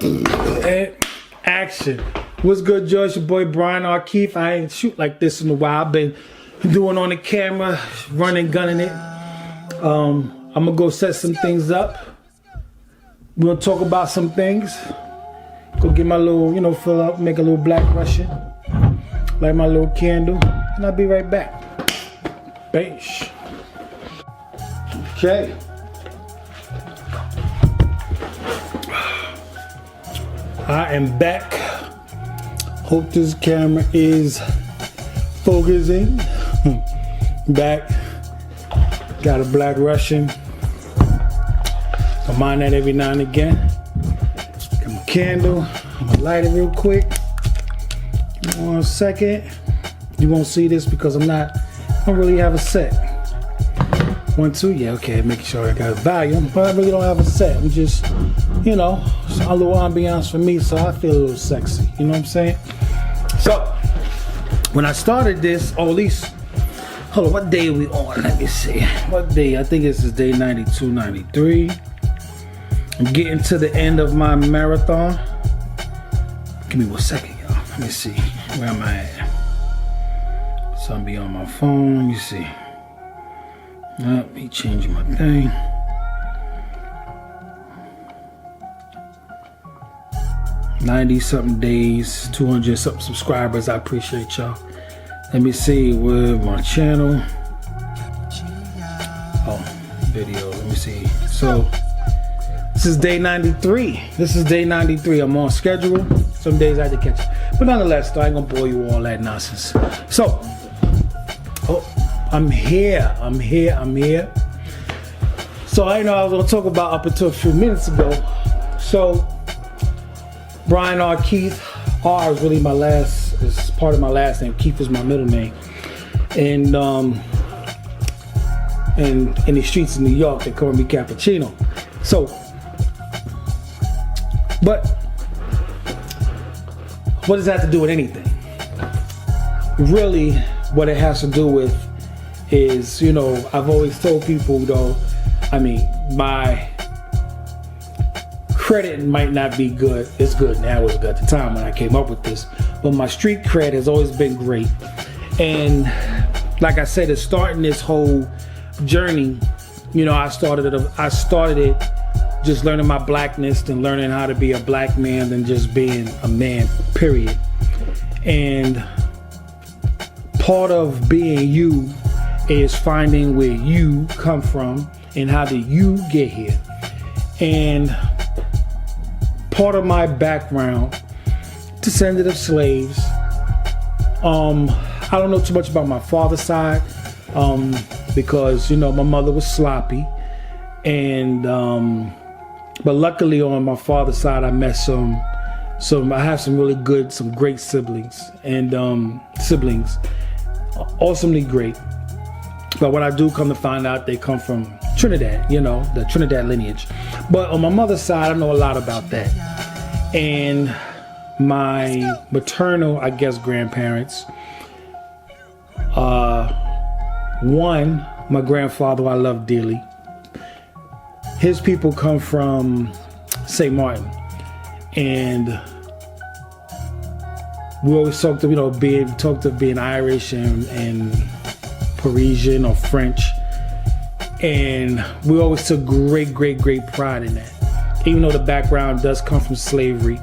And action. What's good, George? Your boy Brian R. Keith. I ain't shoot like this in a while. I've been doing on the camera, running, gunning it. I'm gonna go set some things up. We're gonna talk about some things. Go get my little, fill up, make a little black Russian. Light my little candle, and I'll be right back. Beige. Okay. I am back. Hope this camera is focusing. Back. Got a black Russian. I mind that every now and again. Got my candle. I'm gonna light it real quick. 1 second. You won't see this because I don't really have a set. 1, 2, yeah, okay, making sure I got volume, but I really don't have a set. I'm just, a little ambiance for me, so I feel a little sexy, you know what I'm saying? So, when I started this, or at least, hold on, what day are we on? Let me see. What day? I think this is day 92, 93. I'm getting to the end of my marathon. Give me 1 second, y'all. Let me see. Where am I at? So I'll be on my phone. Let me see. He changing my thing. $90-something days, 200-something subscribers. I appreciate y'all. Let me see with my channel. Oh, video. Let me see. So this is day 93. I'm on schedule. Some days I had to catch it. But nonetheless, I ain't gonna bore you with all that nonsense. So, I'm here. So I know I was gonna talk about up until a few minutes ago. So, Brian R. Keith. R is really is part of my last name. Keith is my middle name. And in the streets of New York, they call me Cappuccino. So, but what does that have to do with anything? Really, what it has to do with is, I've always told people, though, my credit might not be good. It's good now. It was good at the time when I came up with this. But my street cred has always been great. And like I said, it's starting this whole journey. I started it just learning my blackness and learning how to be a black man than just being a man, period. And part of being you is finding where you come from and how did you get here. And part of my background, descendant of slaves. I don't know too much about my father's side because, my mother was sloppy. And but luckily on my father's side, I met I have some really good, some great siblings and awesomely great. But what I do come to find out, they come from Trinidad, the Trinidad lineage. But on my mother's side, I know a lot about that. And my maternal, grandparents, one, my grandfather, I love dearly. His people come from St. Martin. And we always talked of being Irish and Parisian or French. And we always took great pride in that. Even though the background does come from slavery.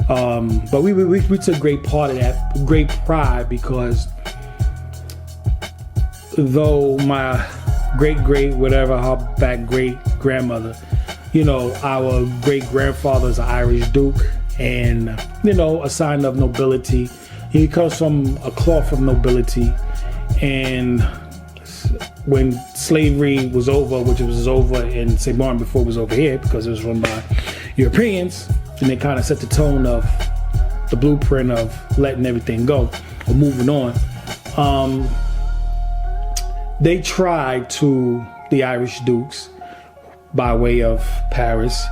But we took great pride because though my great grandmother, our great grandfather is an Irish Duke and, a sign of nobility. He comes from a cloth of nobility. And when slavery was over, which was over in St. Martin before it was over here because it was run by Europeans, and they kind of set the tone of the blueprint of letting everything go or moving on. They tried to, the Irish Dukes, by way of Paris,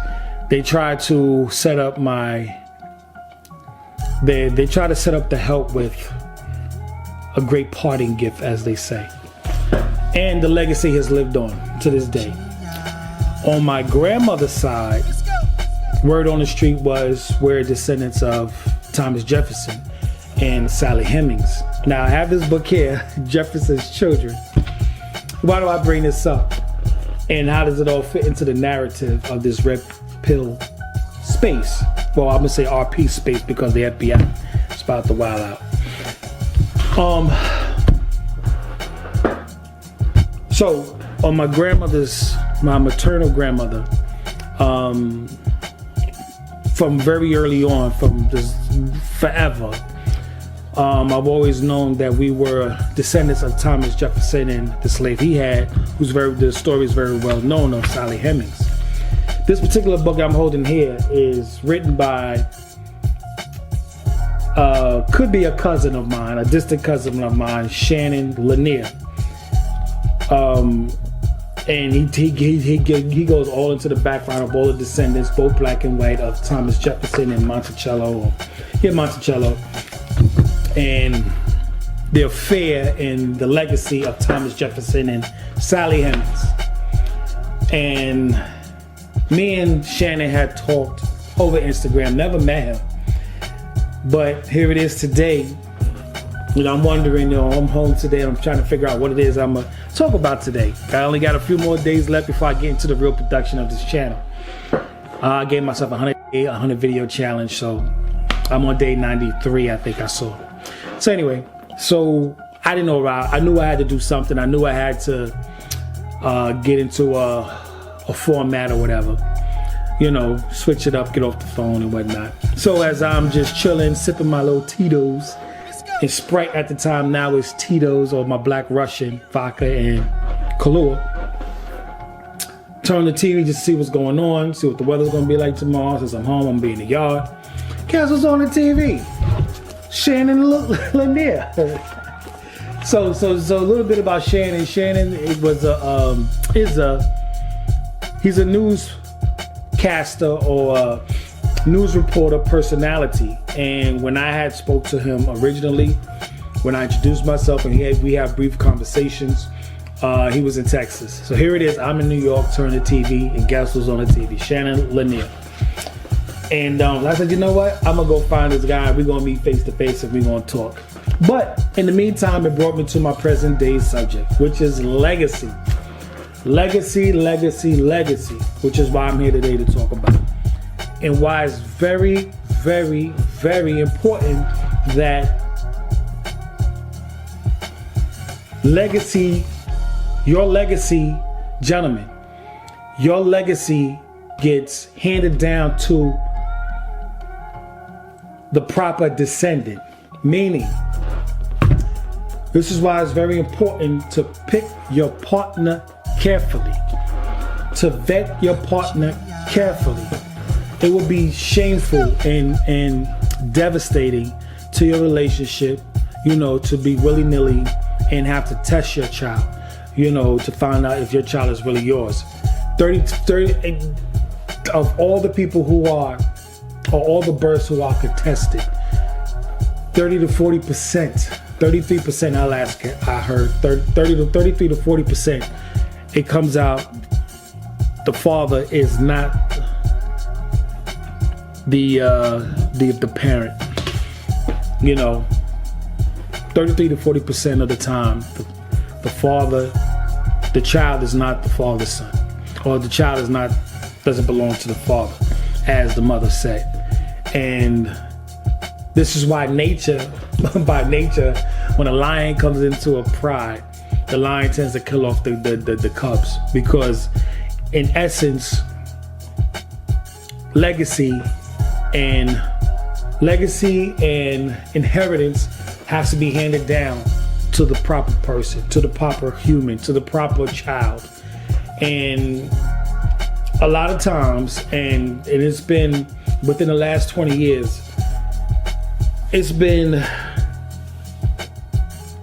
they tried to set up they tried to set up the help with a great parting gift, as they say. And the legacy has lived on to this day. On my grandmother's side, word on the street was we're descendants of Thomas Jefferson and Sally Hemings. Now I have this book here, Jefferson's Children. Why do I bring this up? And how does it all fit into the narrative of this red pill space? Well, I'm gonna say RP space because the FBI is about to wild out. So on my maternal grandmother, from very early on, from this forever, I've always known that we were descendants of Thomas Jefferson and the slave he had, the story is very well known, of Sally Hemings. This particular book I'm holding here is written by, could be a cousin of mine, a distant cousin of mine, Shannon Lanier. And he goes all into the background of all the descendants, both black and white, of Thomas Jefferson and Monticello, and the affair and the legacy of Thomas Jefferson and Sally Hemings. And me and Shannon had talked over Instagram, never met him, but here it is today. You know, I'm wondering, I'm home today, I'm trying to figure out what it is I'm gonna talk about today. I only got a few more days left before I get into the real production of this channel. I gave myself a 100 video challenge, so I'm on day 93, I think I saw. So anyway, so I didn't know, I knew I had to do something. I knew I had to get into a format or whatever, switch it up, get off the phone and whatnot. So as I'm just chilling, sipping my little Tito's, and Sprite at the time, now it's Tito's, or my Black Russian vodka and Kahlua. Turn the TV just to see what's going on, see what the weather's gonna be like tomorrow. Since I'm home, I'm gonna be in the yard. Guess what's on the TV? Shannon Lanier. So a little bit about Shannon. Shannon he's a newscaster or a news reporter personality. And when I had spoke to him originally, when I introduced myself and we had brief conversations, he was in Texas. So here it is, I'm in New York, turn the TV, and guess who's on the TV? Shannon Lanier. And I said, you know what? I'm gonna go find this guy. We're gonna meet face to face and we're gonna talk. But in the meantime, it brought me to my present day subject, which is legacy. Legacy, which is why I'm here today to talk about. And why it's very, very, very important that your legacy, gentlemen, your legacy gets handed down to the proper descendant. Meaning, this is why it's very important to pick your partner carefully, to vet your partner carefully. It will be shameful and devastating to your relationship, to be willy-nilly and have to test your child, to find out if your child is really yours. 30 of all the people who are, or all the births who are contested, 30 to 40%, 33% I heard, 33 to 40%, it comes out the father is not the parent. 33 to 40% of the time, the child is not the father's son, or the child doesn't belong to the father, as the mother said. And this is why by nature, when a lion comes into a pride, the lion tends to kill off the cubs, because in essence, legacy and inheritance has to be handed down to the proper person, to the proper human, to the proper child. And a lot of times, and it's been within the last 20 years, it's been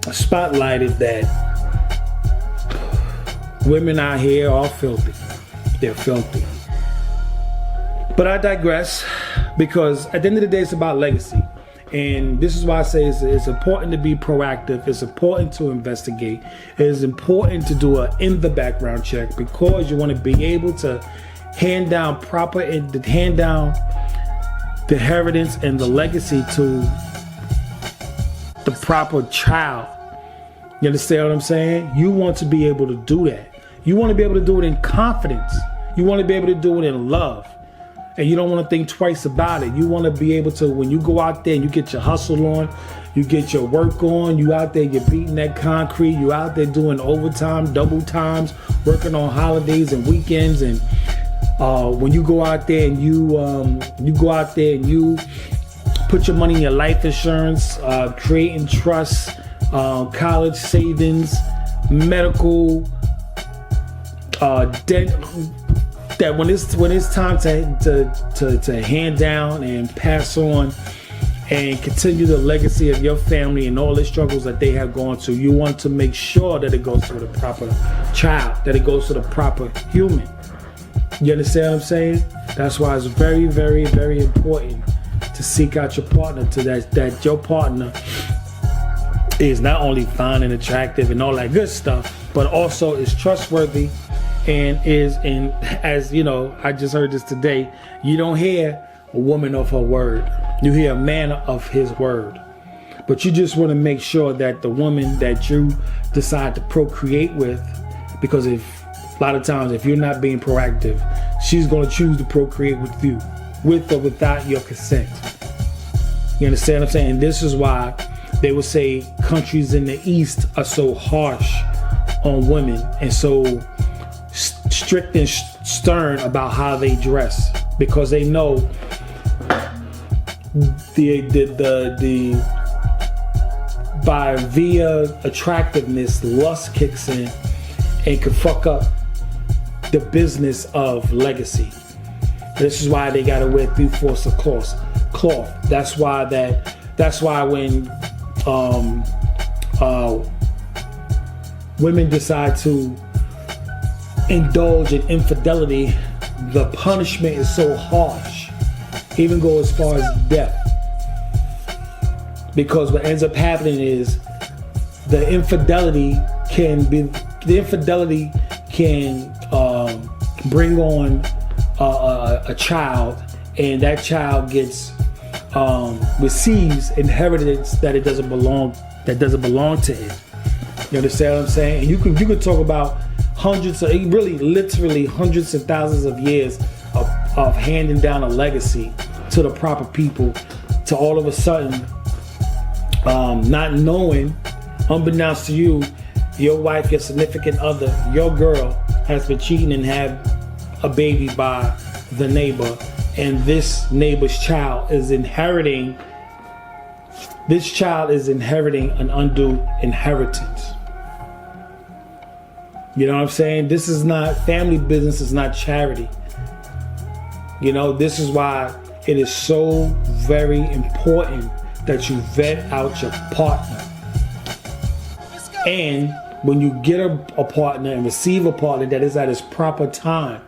spotlighted that women out here are filthy. They're filthy. But I digress, because at the end of the day, it's about legacy. And this is why I say it's important to be proactive. It's important to investigate. It is important to do a in the background check, because you want to be able to hand down the inheritance and the legacy to the proper child. You understand what I'm saying? You want to be able to do that. You want to be able to do it in confidence. You want to be able to do it in love. And you don't want to think twice about it. You want to be able to, when you go out there and you get your hustle on, you get your work on, you out there, you're beating that concrete, you out there doing overtime, double times, working on holidays and weekends. And when you go out there and you put your money in your life insurance, creating trusts, college savings, medical, debt, that when it's time to hand down and pass on and continue the legacy of your family and all the struggles that they have gone through, you want to make sure that it goes to the proper child, that it goes to the proper human. You understand what I'm saying? That's why it's very, very, very important to seek out your partner, to that your partner is not only fine and attractive and all that good stuff, but also is trustworthy and is in, as you know, I just heard this today, you don't hear a woman of her word. You hear a man of his word. But you just want to make sure that the woman that you decide to procreate with, because a lot of times if you're not being proactive, she's going to choose to procreate with you, with or without your consent. You understand what I'm saying? And this is why they would say countries in the East are so harsh on women and so strict and stern about how they dress, because they know by via attractiveness, lust kicks in and can fuck up the business of legacy. This is why they gotta wear 3/4 of cloth. That's why when women decide to indulge in infidelity, the punishment is so harsh, even go as far as death. Because what ends up happening is the infidelity can bring on a child, and that child receives inheritance that doesn't belong to it. You understand what I'm saying? And you could talk about literally hundreds of thousands of years of handing down a legacy to the proper people, to all of a sudden not knowing, unbeknownst to you, your wife, your significant other, your girl has been cheating and had a baby by the neighbor, and this neighbor's child is inheriting an undue inheritance. You know what I'm saying? This is not family business, it's not charity. You know, this is why it is so very important that you vet out your partner. And when you get a partner and receive a partner, that is at its proper time,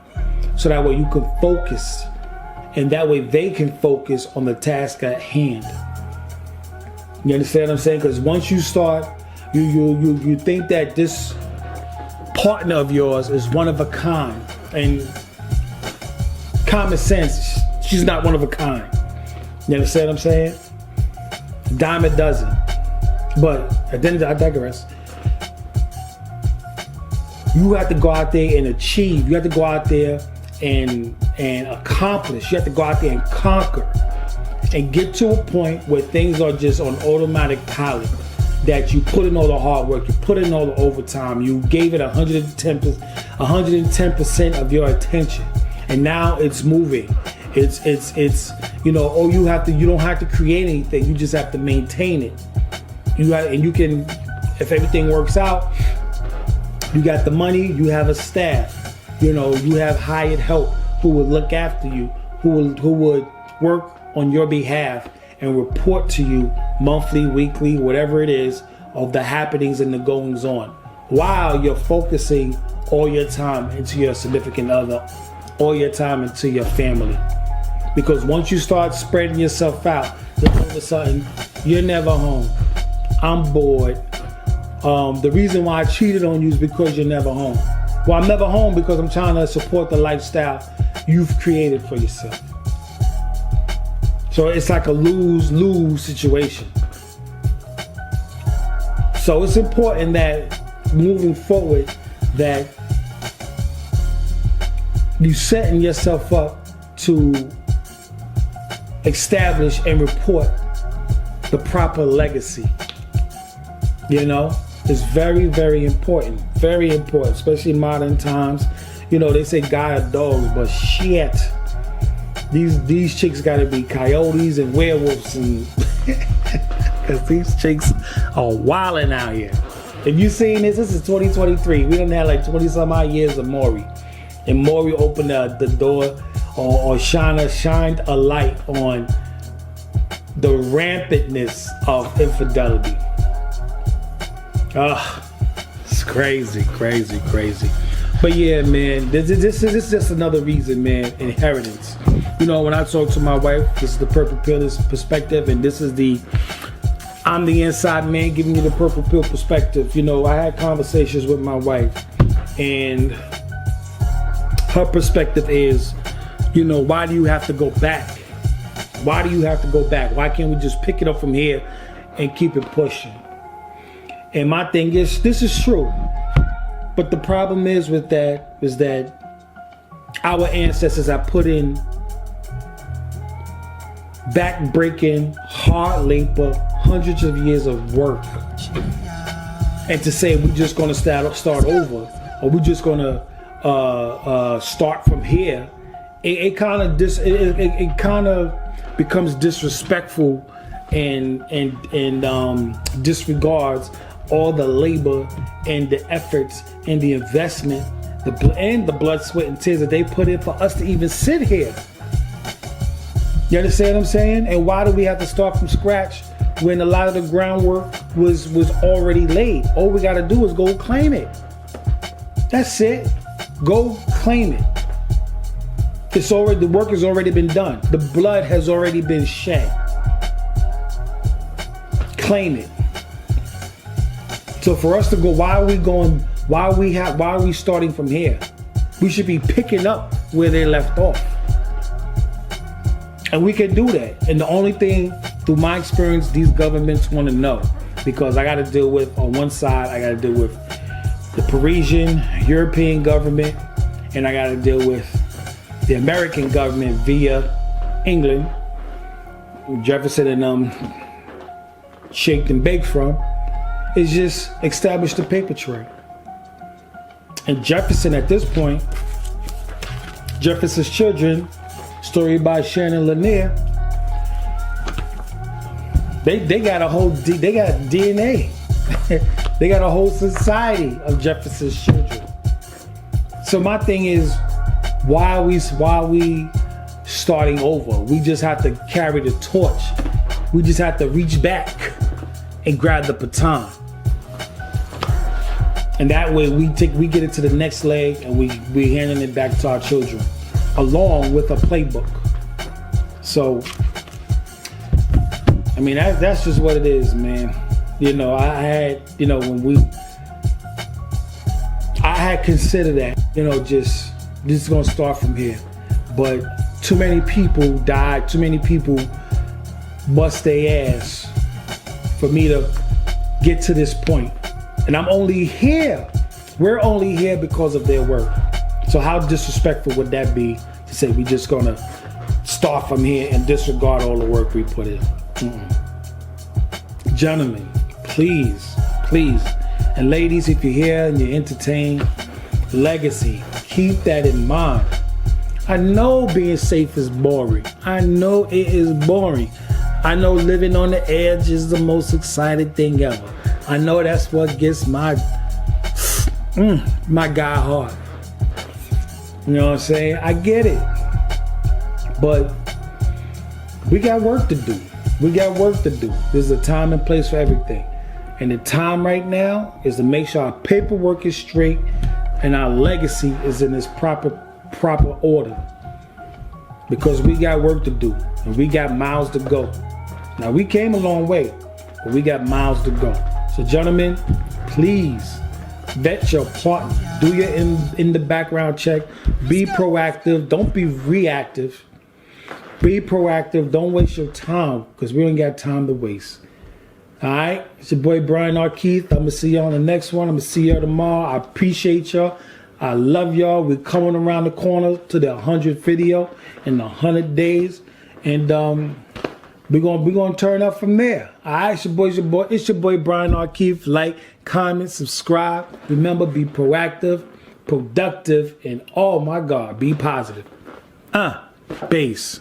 so that way you can focus, and that way they can focus on the task at hand. You understand what I'm saying? Because once you start, you think that this partner of yours is one of a kind, and common sense, she's not one of a kind. You understand what I'm saying? Dime a dozen. But at the end of the day, I digress. You have to go out there and achieve. You have to go out there and accomplish. You have to go out there and conquer and get to a point where things are just on automatic pilot. That you put in all the hard work, you put in all the overtime, you gave it 110% of your attention, and now it's moving. It's you know, you don't have to create anything, you just have to maintain it. You can, if everything works out, you got the money, you have a staff, you know, you have hired help who will look after you, who would work on your behalf and report to you monthly, weekly, whatever it is, of the happenings and the goings on, while you're focusing all your time into your significant other, all your time into your family. Because once you start spreading yourself out, then all of a sudden, you're never home. I'm bored. The reason why I cheated on you is because you're never home. Well, I'm never home because I'm trying to support the lifestyle you've created for yourself. So it's like a lose-lose situation. So it's important that moving forward that you setting yourself up to establish and report the proper legacy. You know, it's very, very important. Very important, especially in modern times. You know, they say guy or dogs, but shit. These chicks gotta be coyotes and werewolves, and because these chicks are wilding out here. If you seen this is 2023. We done had like 20 some odd years of Maury. And Maury opened the door or shined a light on the rampantness of infidelity. It's crazy. But yeah, man, this is just another reason, man, inheritance. You know, when I talk to my wife, this is the purple pill perspective, and this is I'm the inside man giving you the purple pill perspective. You know, I had conversations with my wife, and her perspective is, you know, why do you have to go back? Why do you have to go back? Why can't we just pick it up from here and keep it pushing? And my thing is, this is true. But the problem is that our ancestors have put in back-breaking, hard labor, hundreds of years of work. And to say we're just gonna start over, or we're just gonna start from here, it kind of becomes disrespectful and disregards all the labor and the efforts and the investment, the blood, sweat, and tears that they put in for us to even sit here. You understand what I'm saying? And why do we have to start from scratch when a lot of the groundwork was already laid? All we got to do is go claim it. That's it. Go claim it. The work has already been done. The blood has already been shed. Claim it. So for us to go, why are we starting from here? We should be picking up where they left off. And we can do that. And the only thing, through my experience, these governments want to know, because I got to deal with, on one side, I got to deal with the Parisian, European government, and I got to deal with the American government via England, Jefferson and shaked and baked from, is just establish the paper trail. And Jefferson, at this point, Jefferson's Children, story by Shannon Lanier, they got a whole they got DNA. They got a whole society of Jefferson's Children. So my thing is, why are we starting over? We just have to carry the torch. We just have to reach back and grab the baton. And that way we get it to the next leg, and we handing it back to our children, along with a playbook. So, I mean, that's just what it is, man. You know, I had considered that, you know, just this is gonna start from here. But too many people died, too many people bust their ass for me to get to this point. And I'm only here. We're only here because of their work. So how disrespectful would that be to say we just gonna start from here and disregard all the work we put in? Gentlemen, please, and ladies, if you're here and you're entertained, legacy, keep that in mind. I know being safe is boring. I know it is boring. I know living on the edge is the most exciting thing ever. I know that's what gets my guy heart. You know what I'm saying? I get it. But we got work to do. There's a time and place for everything. And the time right now is to make sure our paperwork is straight and our legacy is in its proper order. Because we got work to do and we got miles to go. Now we came a long way, but we got miles to go. So gentlemen, please vet your partner. Do your in the background check. Be proactive. Don't be reactive. Be proactive. Don't waste your time because we don't got time to waste. All right? It's your boy Brian R. Keith. I'm going to see y'all on the next one. I'm going to see y'all tomorrow. I appreciate y'all. I love y'all. We're coming around the corner to the 100th video in the 100 days. And we're gonna turn up from there. All right, it's your boy Brian R. Keith. Like, comment, subscribe. Remember, be proactive, productive, and oh my God, be positive. Bass.